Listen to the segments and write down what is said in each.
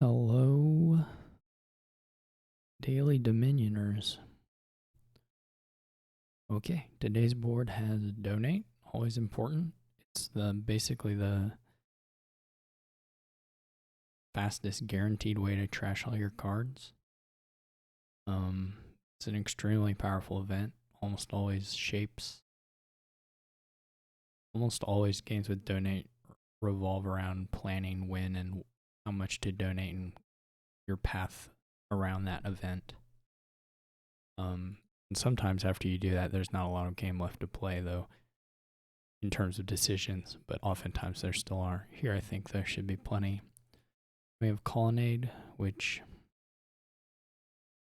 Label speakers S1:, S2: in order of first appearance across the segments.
S1: Hello, Daily Dominioners. Okay, today's board has donate, always important. It's basically the fastest guaranteed way to trash all your cards. It's an extremely powerful event. Almost always games with donate revolve around planning when and how much to donate and your path around that event. And sometimes after you do that, there's not a lot of game left to play, though, in terms of decisions, but oftentimes there still are. Here, I think there should be plenty. We have Colonnade, which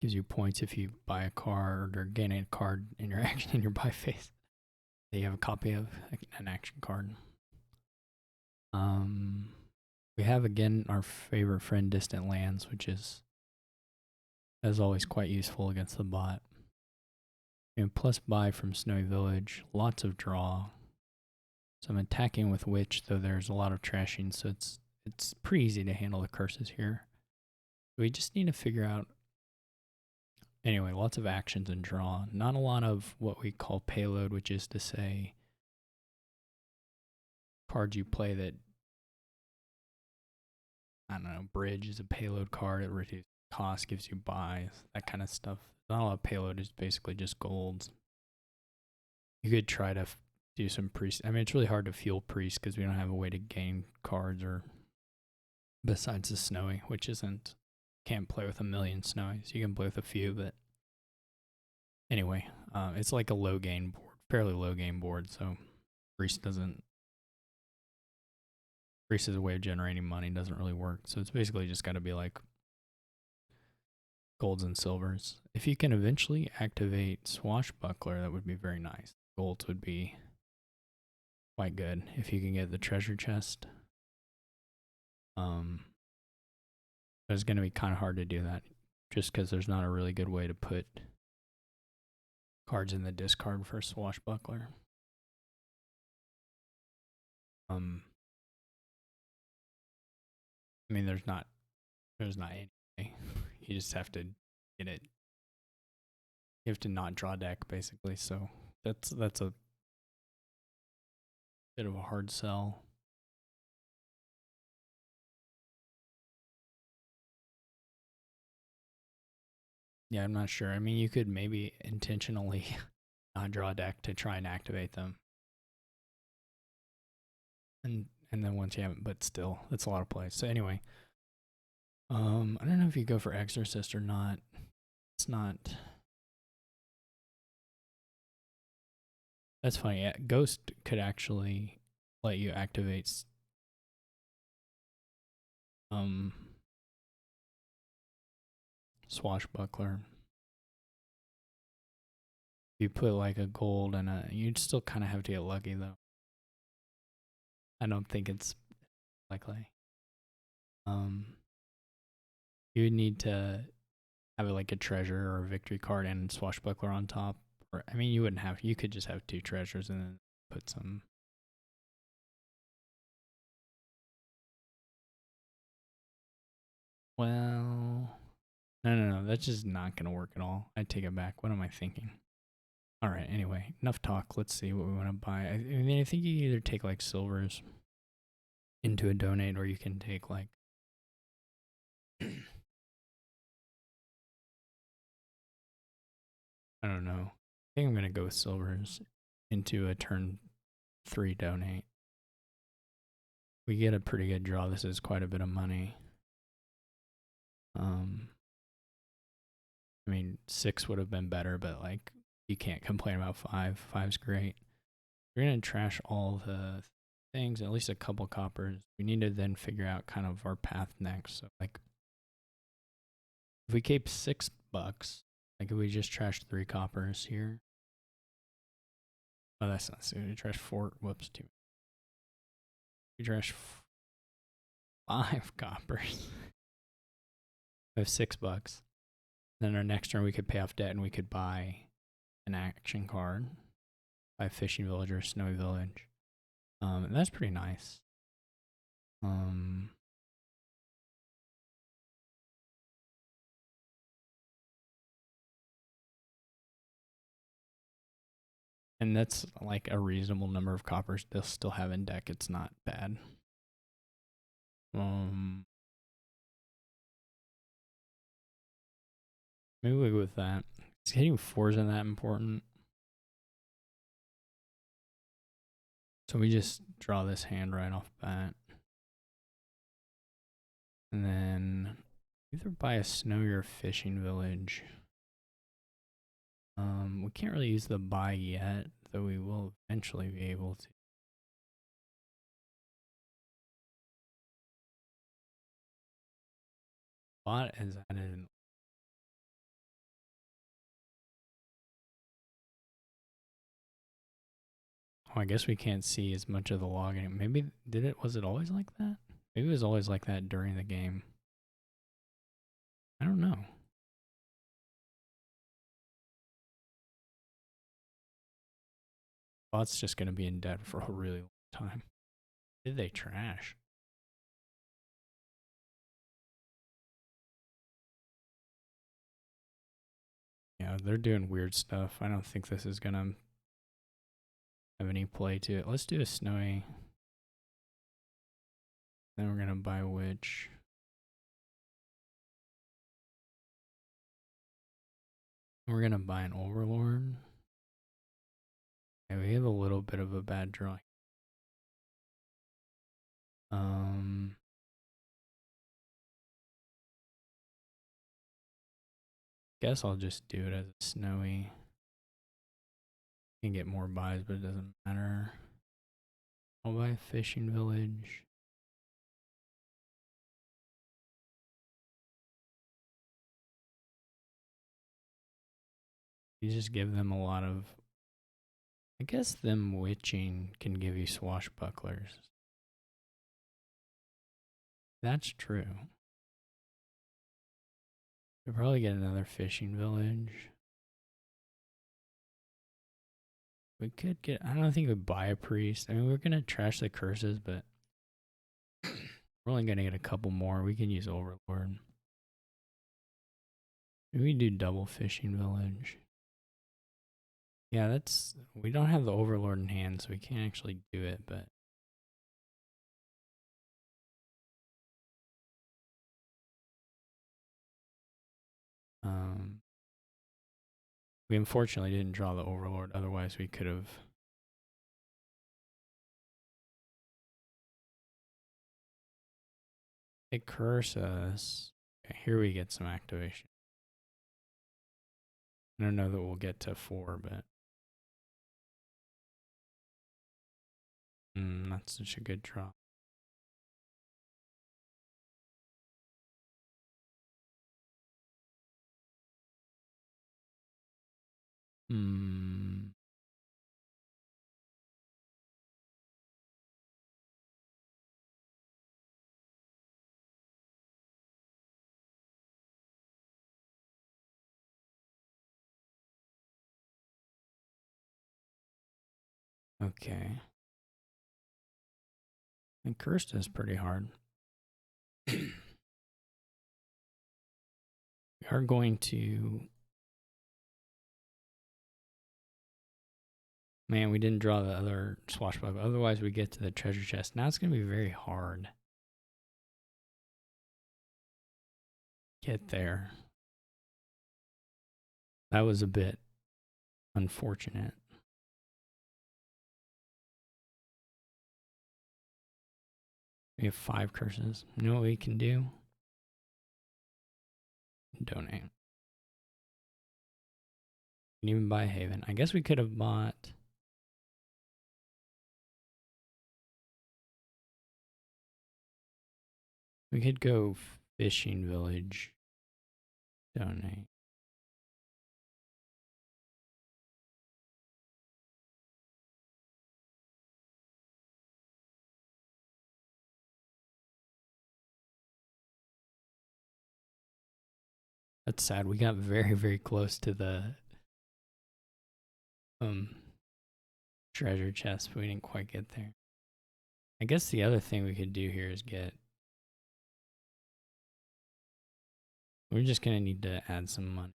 S1: gives you points if you buy a card or gain a card in your action in your buy phase that you have a copy of an action card. We have again our favorite friend, Distant Lands, which is, as always, quite useful against the bot. And plus buy from Snowy Village, lots of draw. So I'm attacking with Witch, though there's a lot of trashing, so it's pretty easy to handle the curses here. We just need to figure out. Anyway, lots of actions and draw. Not a lot of what we call payload, which is to say cards you play that, I don't know, bridge is a payload card. It reduces cost, gives you buys, that kind of stuff. Not a lot of payload, is basically just golds. You could try to do some priest. I mean, it's really hard to fuel priest because we don't have a way to gain cards or besides the snowy, which isn't, can't play with a million snowies. You can play with a few, but anyway, it's like a low gain board, fairly low gain board. So priest is a way of generating money, doesn't really work. So it's basically just got to be like golds and silvers. If you can eventually activate Swashbuckler, that would be very nice. Golds would be quite good if you can get the treasure chest. But it's going to be kind of hard to do that just because there's not a really good way to put cards in the discard for Swashbuckler. I mean, there's not any way. You just have to get it. You have to not draw deck basically. So that's a bit of a hard sell. Yeah, I'm not sure. I mean, you could maybe intentionally not draw deck to try and activate them. And then once you have it, but still, that's a lot of plays. So anyway, I don't know if you go for Exorcist or not. It's not. That's funny. Yeah, Ghost could actually let you activate Swashbuckler. You put like a gold and you'd still kind of have to get lucky though. I don't think it's likely. You would need to have like a treasure or a victory card and Swashbuckler on top. Or I mean, you wouldn't have. You could just have two treasures and then put some. Well, no. That's just not gonna work at all. I take it back. What am I thinking? All right. Anyway, enough talk. Let's see what we want to buy. I mean, I think you can either take like silvers into a donate, or you can take like. I don't know. I think I'm gonna go with silvers into a turn 3 donate. We get a pretty good draw. This is quite a bit of money. I mean, 6 would have been better, but like you can't complain about 5. 5's great. We're gonna trash all the things, at least a couple coppers. We need to then figure out kind of our path next. So like, if we keep $6, like if we just trash 3 coppers here. Oh, that's not suited. We trash 4. Whoops, 2. We trash 5 coppers. We have $6. Then our next turn we could pay off debt and we could buy an action card. Buy Fishing Village or Snowy Village. And that's pretty nice. And that's like a reasonable number of coppers they'll still have in deck. It's not bad. Maybe we go with that. Is hitting fours in that important? So we just draw this hand right off bat. And then either buy a snowy or fishing village. We can't really use the buy yet, though we will eventually be able to. Bot is added in. Oh, I guess we can't see as much of the logging. Maybe was it always like that? Maybe it was always like that during the game. I don't know. Bot's just gonna be in debt for a really long time. Did they trash? Yeah, they're doing weird stuff. I don't think this is gonna have any play to it. Let's do a snowy. Then we're gonna buy witch. We're gonna buy an overlord. Yeah, we have a little bit of a bad drawing. Guess I'll just do it as a snowy. Can get more buys, but it doesn't matter. I'll buy a fishing village. You just give them a lot of. I guess them witching can give you swashbucklers. That's true. We'll probably get another fishing village. We could get. I don't think we'd buy a priest. I mean, we're gonna trash the curses, but we're only gonna get a couple more. We can use overlord. Maybe we do double fishing village. Yeah, that's. We don't have the overlord in hand, so we can't actually do it, but. We unfortunately didn't draw the overlord, otherwise we could have. They curse us. Okay, here we get some activation. I don't know that we'll get to 4, but. That's such a good draw. Okay. And cursed is pretty hard. We are going to. Man, we didn't draw the other swashbuckler. Otherwise, we get to the treasure chest. Now it's going to be very hard. Get there. That was a bit unfortunate. We have 5 curses. You know what we can do? Donate. We can even buy a haven. I guess we could have bought. We could go fishing village. Donate. That's sad. We got very, very close to the treasure chest, but we didn't quite get there. I guess the other thing we could do here is get. We're just gonna need to add some money.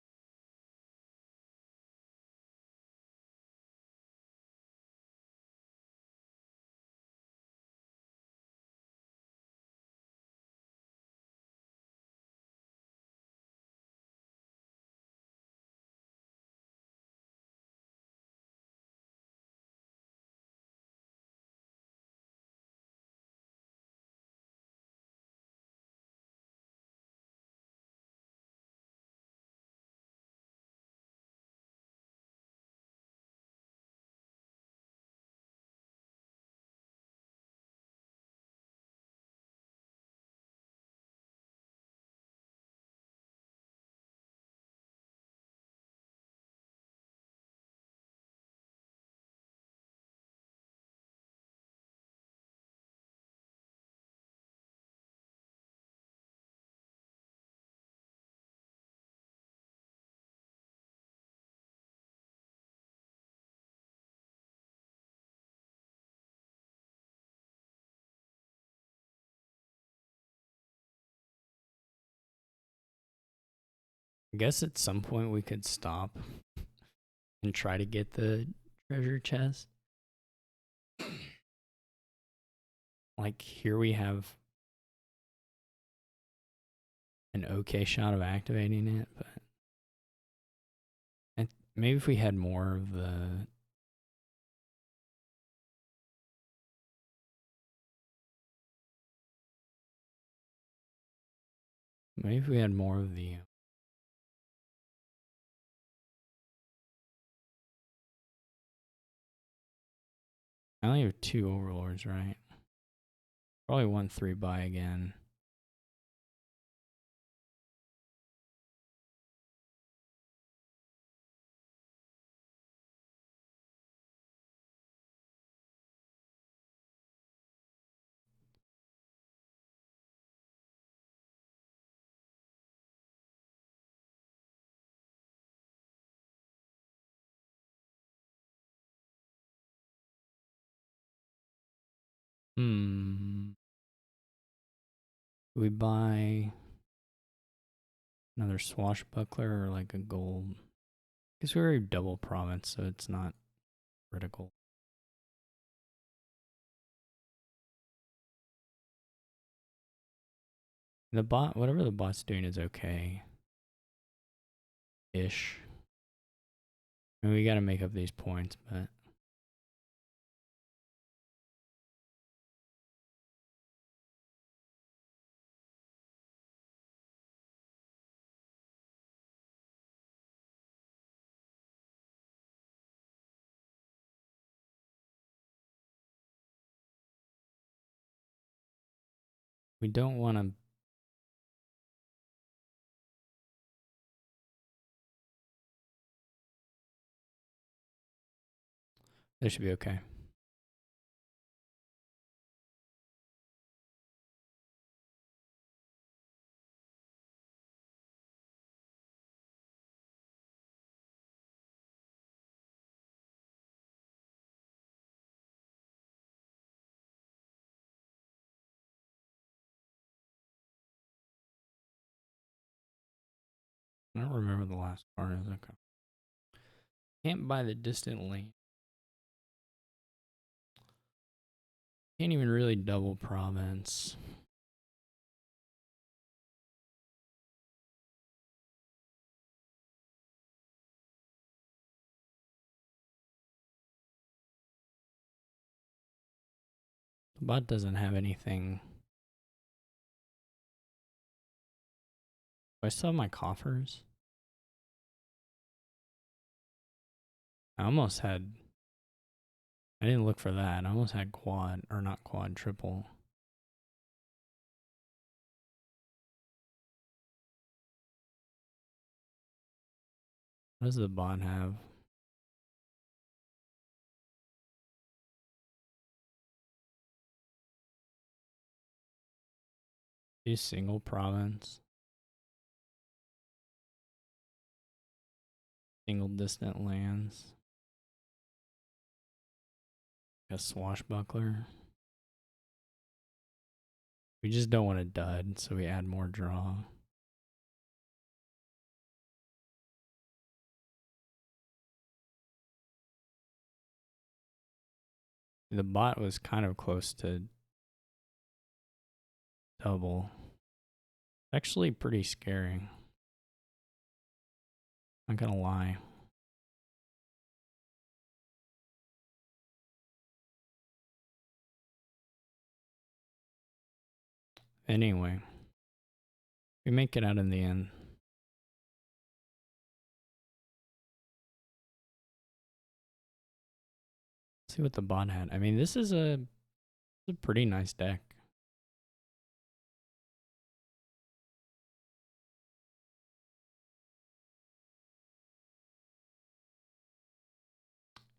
S1: I guess at some point we could stop and try to get the treasure chest. Like, here we have an okay shot of activating it, but maybe if we had more of the... Maybe if we had more of the... I only have 2 overlords, right? Probably want 3 buy again. We buy another swashbuckler or like a gold. Because we're a double province, so it's not critical. The bot, whatever the bot's doing is okay. Ish. I mean, we gotta make up these points, but... We don't want to... This should be okay. I don't remember the last part. Is okay. Can't buy the distant lane. Can't even really double province. The bot doesn't have anything. Do I still have my coffers? I almost had... I didn't look for that. I almost had quad, or not quad, triple. What does the bot have? Is single province. Single distant lands. A swashbuckler. We just don't want a dud, so we add more draw. The bot was kind of close to double. Actually pretty scary. Not gonna lie. Anyway, we make it out in the end. Let's see what the bot had. I mean, this is a pretty nice deck.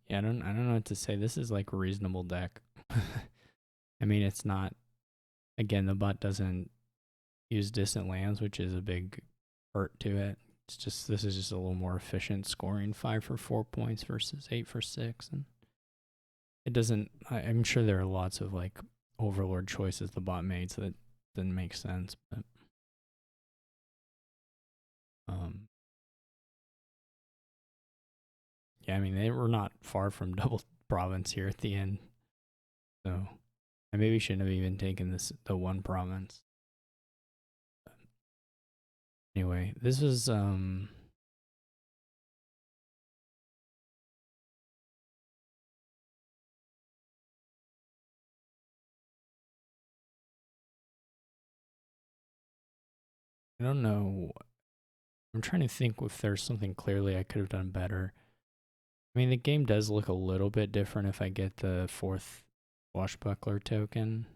S1: Yeah, I don't know what to say. This is like a reasonable deck. I mean, it's not... Again, the bot doesn't use distant lands, which is a big hurt to it. It's just, this is just a little more efficient, scoring 5 for 4 points versus 8 for 6. And it doesn't... I'm sure there are lots of like overlord choices the bot made, so that didn't make sense. But yeah, I mean, they were not far from double province here at the end. So I maybe shouldn't have even taken the one province. Anyway, this was I don't know. I'm trying to think if there's something clearly I could have done better. I mean, the game does look a little bit different if I get the fourth Swashbuckler token.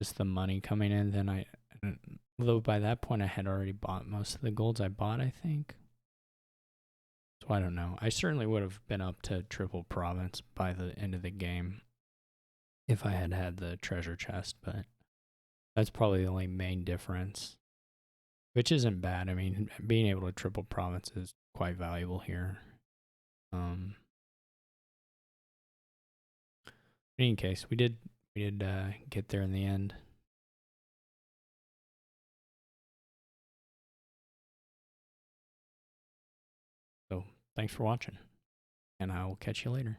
S1: Just the money coming in, then although by that point I had already bought most of the golds I bought, I think. So I don't know. I certainly would have been up to triple province by the end of the game if I had had the treasure chest, but that's probably the only main difference, which isn't bad. I mean, being able to triple province is quite valuable here. In any case, we did get there in the end. So thanks for watching, and I will catch you later.